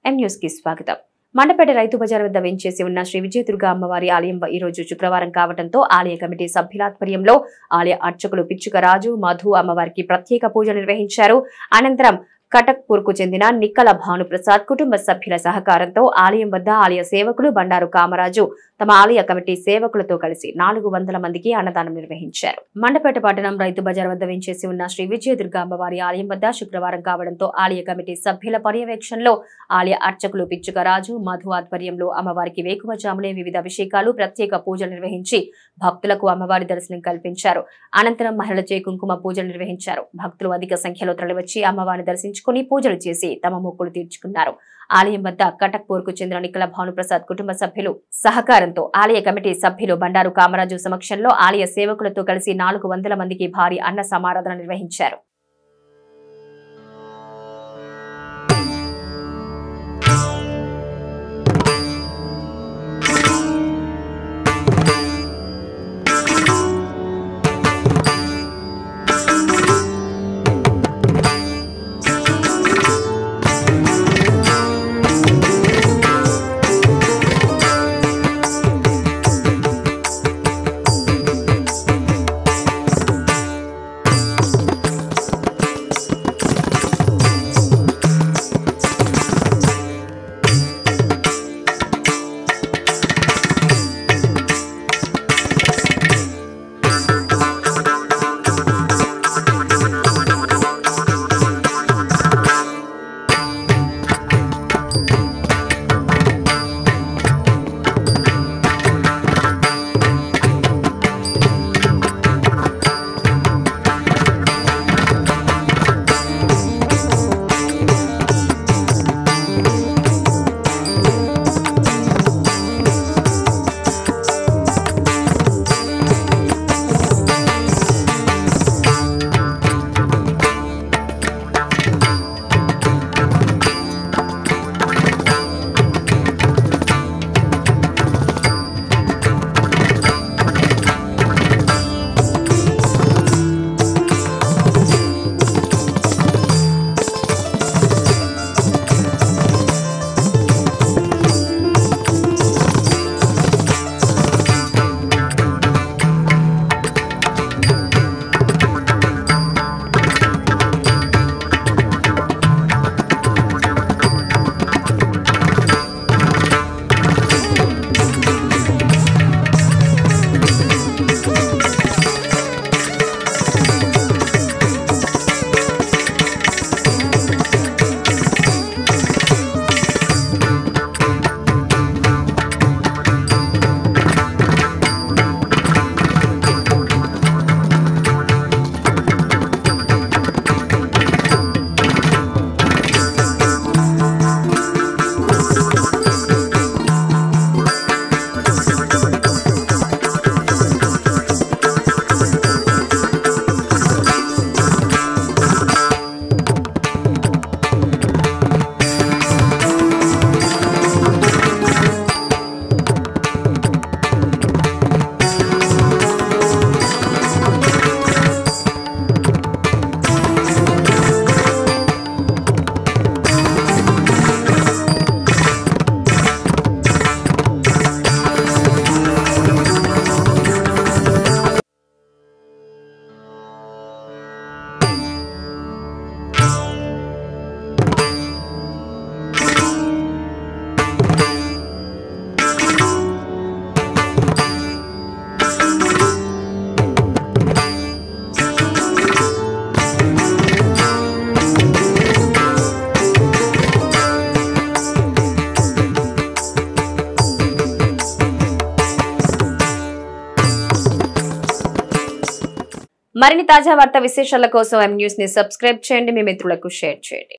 M news కి స్వాగతం. మండపేట రైతు బజార్ వద్ద వెంచేసి ఉన్న శ్రీ విజయదుర్గ అమ్మవారి ఆలయం ఈ రోజు శుక్రవారం కావడంతో ఆలయ కమిటీ సభ్యుల ఆధ్వర్యంలో ఆలయ అర్చకులు పిచ్చుక రాజు మధు అమ్మవారికి ప్రత్యేక పూజలు నిర్వహించారు. అనంతరం కటక్పూర్ కు చెందిన నిక్కల భానుప్రసాద్ కుటుంబ సభ్యుల సహకారంతో ఆలయం వద్ద ఆలయ సేవకులు బండారు కామరాజు తమ ఆలయ కమిటీ సేవకులతో కలిసి 400 మందికి అన్నదానం నిర్వహించారు. మండపేట పట్టణం రైతు బజార్ వద్ద వెంచేసి ఉన్న శ్రీ విజయదుర్గ అమ్మవారి ఆలయం వద్ద శుక్రవారం కావడంతో ఆలయ కమిటీ సభ్యుల పర్యవేక్షణలో ఆలయ అర్చకులు పిచ్చుక రాజు మధు ఆధ్వర్యంలో అమ్మవారికి వేకువజామునే వివిధ అభిషేకాలు ప్రత్యేక పూజలు నిర్వహించి భక్తులకు అమ్మవారి దర్శనం కల్పించారు. అనంతరం మహిళలచే కుంకుమ పూజలు నిర్వహించారు. భక్తులు అధిక సంఖ్యలో తరలివచ్చి అమ్మవారిని దర్శించుకుని పూజలు చేసి తమ మొక్కులు తీర్చుకున్నారు. ఆలయం వద్ద కటక్పూర్ కు చెందిన నిక్కల భానుప్రసాద్ కుటుంబ సభ్యులు సహకారంతో ఆలయ కమిటీ సభ్యులు బండారు కామరాజు సమక్షంలో ఆలయ సేవకులతో కలిసి 400 మందికి భారీ అన్న సమారాధన నిర్వహించారు. మరిన్ని తాజా వార్తా విశేషాల కోసం ఎం న్యూస్ ని సబ్స్క్రైబ్ చేయండి, మీ మిత్రులకు షేర్ చేయండి.